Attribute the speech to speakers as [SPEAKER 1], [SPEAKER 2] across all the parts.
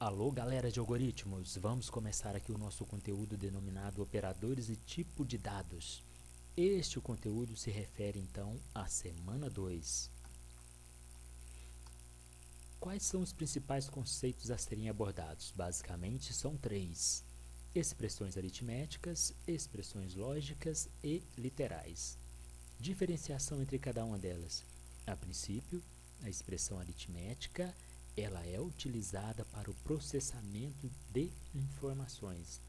[SPEAKER 1] Alô, galera de algoritmos! Vamos começar aqui o nosso conteúdo denominado Operadores e Tipo de Dados. Este conteúdo se refere então à semana 2. Quais são os principais conceitos a serem abordados? Basicamente são 3: expressões aritméticas, expressões lógicas e literais. Diferenciação entre cada uma delas. A princípio, a expressão aritmética ela é utilizada para o processamento de informações.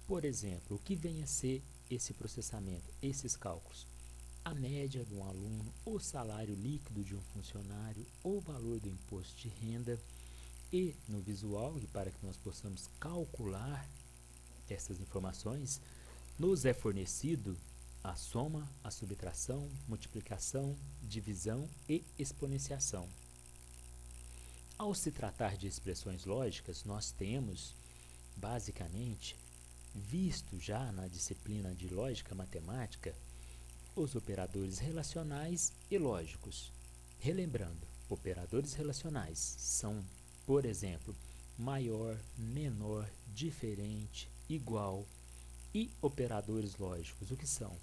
[SPEAKER 1] Por exemplo, o que vem a ser esse processamento, esses cálculos? A média de um aluno, o salário líquido de um funcionário, o valor do imposto de renda. E no visual, para que nós possamos calcular essas informações, nos é fornecido a soma, a subtração, multiplicação, divisão e exponenciação. Ao se tratar de expressões lógicas, nós temos, basicamente, visto já na disciplina de lógica matemática, os operadores relacionais e lógicos. Relembrando, operadores relacionais são, por exemplo, maior, menor, diferente, igual. E operadores lógicos, o que são?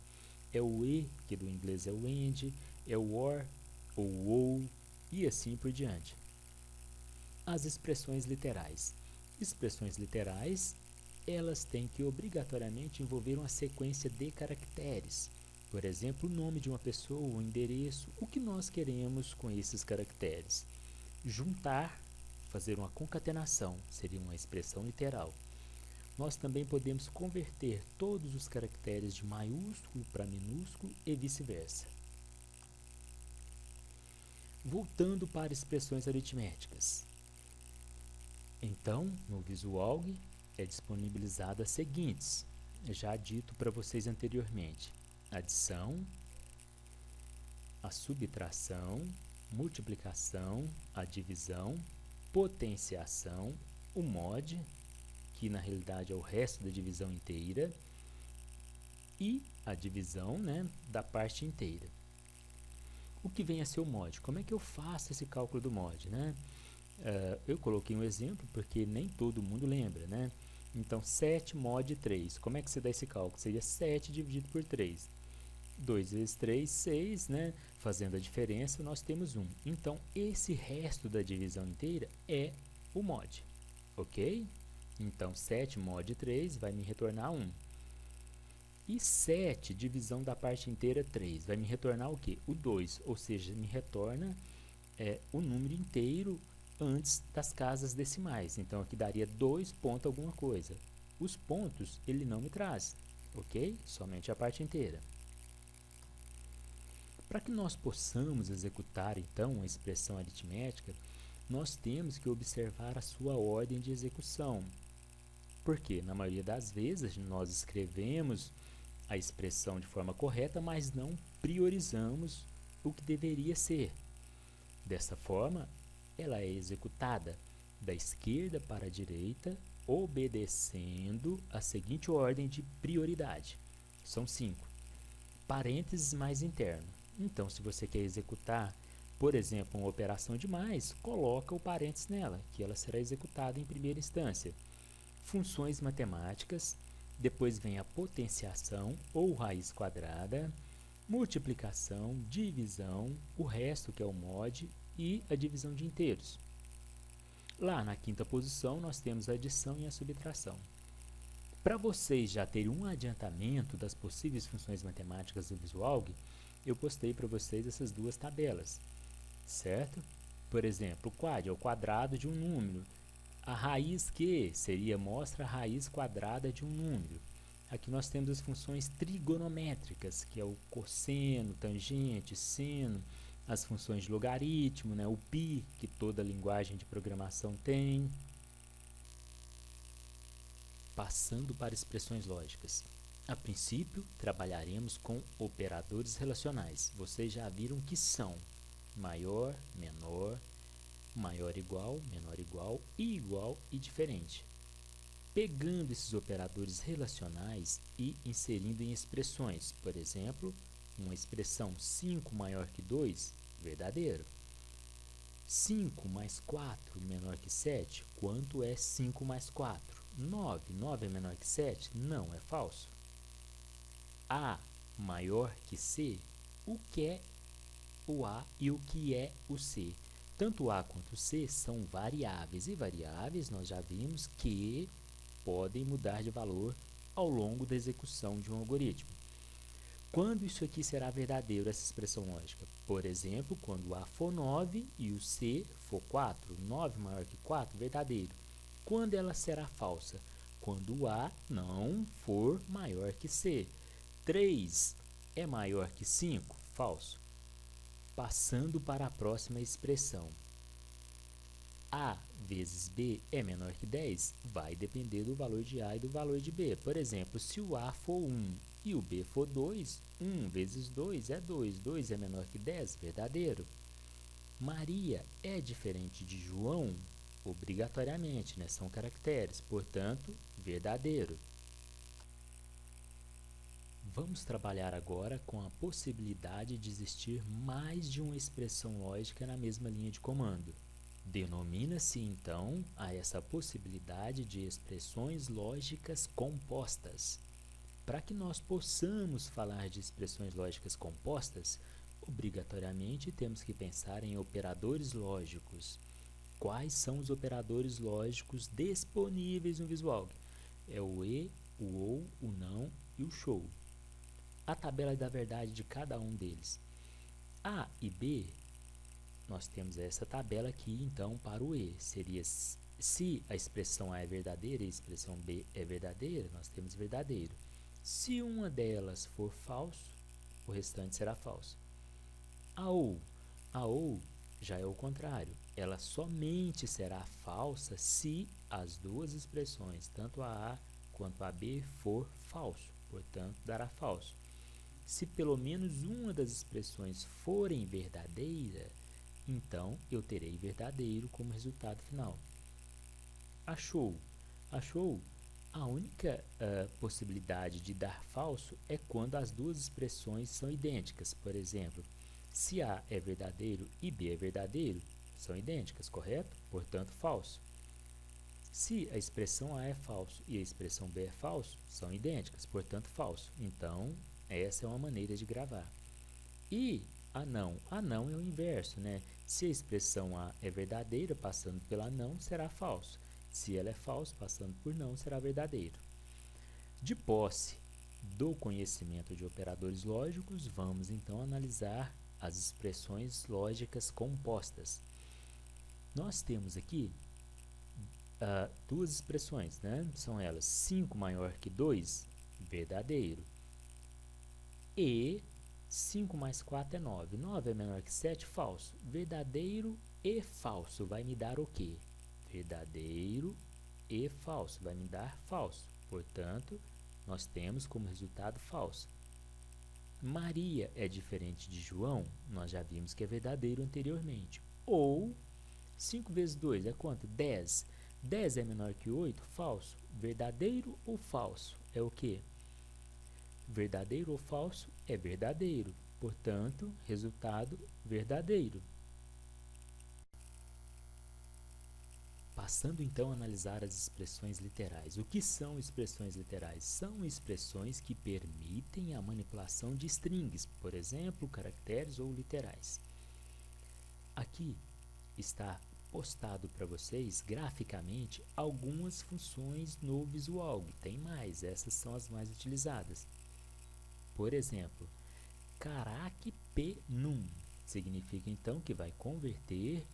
[SPEAKER 1] É o e, que do inglês é o and, é o or, ou ou, e assim por diante. As expressões literais. Expressões literais, elas têm que obrigatoriamente envolver uma sequência de caracteres. Por exemplo, o nome de uma pessoa, o endereço, o que nós queremos com esses caracteres. Juntar, fazer uma concatenação, seria uma expressão literal. Nós também podemos converter todos os caracteres de maiúsculo para minúsculo e vice-versa. Voltando para expressões aritméticas. Então, no visual é disponibilizado as seguintes, já dito para vocês anteriormente: adição, a subtração, multiplicação, a divisão, potenciação, o mod, que na realidade é o resto da divisão inteira, e a divisão, da parte inteira. O que vem a ser o mod? Como é que eu faço esse cálculo do mod, eu coloquei um exemplo porque nem todo mundo lembra, Então, 7 mod 3. Como é que você dá esse cálculo? Seria 7 dividido por 3. 2 vezes 3, 6, Fazendo a diferença, nós temos 1. Então, esse resto da divisão inteira é o mod, ok? Então, 7 mod 3 vai me retornar 1. E 7, divisão da parte inteira, 3, vai me retornar o quê? O 2, ou seja, me retorna o número inteiro antes das casas decimais. Então, aqui daria 2 ponto alguma coisa. Os pontos ele não me traz, ok? Somente a parte inteira. Para que nós possamos executar, então, a expressão aritmética, nós temos que observar a sua ordem de execução. Porque, na maioria das vezes, nós escrevemos a expressão de forma correta, mas não priorizamos o que deveria ser. Dessa forma, ela é executada da esquerda para a direita, obedecendo a seguinte ordem de prioridade. São 5. Parênteses mais interno. Então, se você quer executar, por exemplo, uma operação de mais, coloca o parênteses nela, que ela será executada em primeira instância. Funções matemáticas, depois vem a potenciação ou raiz quadrada, multiplicação, divisão, o resto que é o mod e a divisão de inteiros. Lá na quinta posição nós temos a adição e a subtração. Para vocês já terem um adiantamento das possíveis funções matemáticas do Visualg, eu postei para vocês essas duas tabelas, certo? Por exemplo, o quad é o quadrado de um número. A raiz que mostra a raiz quadrada de um número. Aqui nós temos as funções trigonométricas, que é o cosseno, tangente, seno, as funções de logaritmo, o π, que toda linguagem de programação tem. Passando para expressões lógicas. A princípio, trabalharemos com operadores relacionais. Vocês já viram que são maior, menor, maior igual, menor igual e diferente. Pegando esses operadores relacionais e inserindo em expressões, por exemplo, uma expressão 5 maior que 2, verdadeiro. 5 mais 4 menor que 7, quanto é 5 mais 4? 9. 9 é menor que 7? Não, é falso. A maior que C, o que é o A e o que é o C? Tanto A quanto C são variáveis, e variáveis nós já vimos que podem mudar de valor ao longo da execução de um algoritmo. Quando isso aqui será verdadeiro, essa expressão lógica? Por exemplo, quando o A for 9 e o C for 4. 9 maior que 4, verdadeiro. Quando ela será falsa? Quando o A não for maior que C. 3 é maior que 5? Falso. Passando para a próxima expressão. A vezes B é menor que 10? Vai depender do valor de A e do valor de B. Por exemplo, se o A for 1 e o B for 2, 1 vezes 2 é 2. 2 é menor que 10? Verdadeiro. Maria é diferente de João? Obrigatoriamente, né? São caracteres, portanto, verdadeiro. Vamos trabalhar agora com a possibilidade de existir mais de uma expressão lógica na mesma linha de comando. Denomina-se, então, a essa possibilidade de expressões lógicas compostas. Para que nós possamos falar de expressões lógicas compostas, obrigatoriamente temos que pensar em operadores lógicos. Quais são os operadores lógicos disponíveis no Visual? É o e, o ou, o não e o show. A tabela da verdade de cada um deles. A e B, nós temos essa tabela aqui, então, para o E. Seria, se a expressão A é verdadeira e a expressão B é verdadeira, nós temos verdadeiro. Se uma delas for falso, o restante será falso. A ou já é o contrário. Ela somente será falsa se as duas expressões, tanto a quanto a B, for falso. Portanto, dará falso. Se pelo menos uma das expressões forem verdadeira, então eu terei verdadeiro como resultado final. Achou? A única possibilidade de dar falso é quando as duas expressões são idênticas. Por exemplo, se A é verdadeiro e B é verdadeiro, são idênticas, correto? Portanto, falso. Se a expressão A é falso e a expressão B é falso, são idênticas, portanto, falso. Então, essa é uma maneira de gravar. E a não é o inverso, né? Se a expressão A é verdadeira, passando pela não, será falso. Se ela é falsa, passando por não, será verdadeiro. De posse do conhecimento de operadores lógicos, vamos então analisar as expressões lógicas compostas. Nós temos aqui duas expressões, né? São elas 5 maior que 2, verdadeiro. E 5 mais 4 é 9. 9 é menor que 7, falso. Verdadeiro e falso vai me dar o quê? Verdadeiro e falso vai me dar falso. Portanto, nós temos como resultado falso. Maria é diferente de João? Nós já vimos que é verdadeiro anteriormente. Ou 5 vezes 2 é quanto? 10. 10 é menor que 8? Falso. Verdadeiro ou falso? É o quê? Verdadeiro ou falso é verdadeiro. Portanto, resultado verdadeiro. Passando então a analisar as expressões literais. O que são expressões literais? São expressões que permitem a manipulação de strings, por exemplo, caracteres ou literais. Aqui está postado para vocês graficamente algumas funções no Visual. Tem mais, essas são as mais utilizadas. Por exemplo, caracpenum significa então que vai converter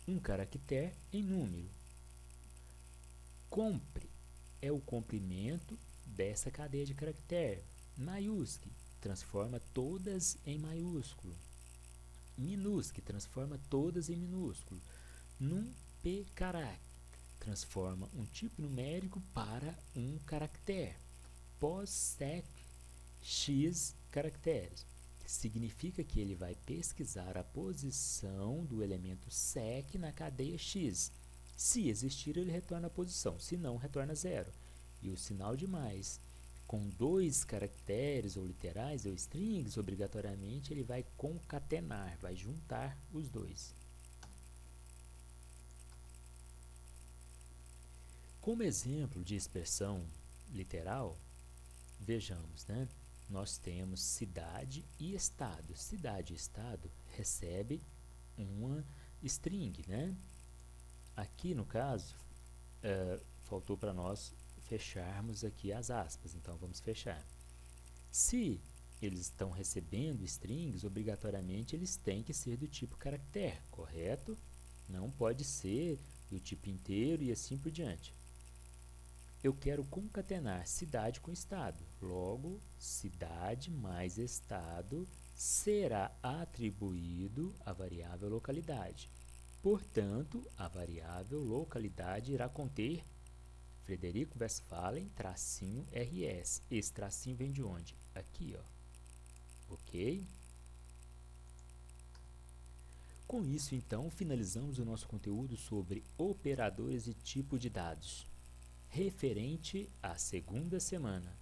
[SPEAKER 1] um caractere em número. Compre é o comprimento dessa cadeia de caractere. Maiúsculo transforma todas em maiúsculo. Minúsculo transforma todas em minúsculo. Num p carac transforma um tipo numérico para um caractere. Possec x caracteres. Significa que ele vai pesquisar a posição do elemento sec na cadeia x. Se existir, ele retorna a posição, se não, retorna zero. E o sinal de mais, com dois caracteres ou literais ou strings, obrigatoriamente ele vai concatenar, vai juntar os dois. Como exemplo de expressão literal, vejamos, né? Nós temos cidade e estado. Cidade e estado recebe uma string, né? Aqui, no caso, faltou para nós fecharmos aqui as aspas, então vamos fechar. Se eles estão recebendo strings, obrigatoriamente eles têm que ser do tipo caractere, correto? Não pode ser do tipo inteiro e assim por diante. Eu quero concatenar cidade com estado. Logo, cidade mais estado será atribuído à variável localidade. Portanto, a variável localidade irá conter Frederico Westphalen, tracinho RS. Esse tracinho vem de onde? Aqui, ó. Ok? Com isso, então, finalizamos o nosso conteúdo sobre operadores e tipo de dados, referente à segunda semana.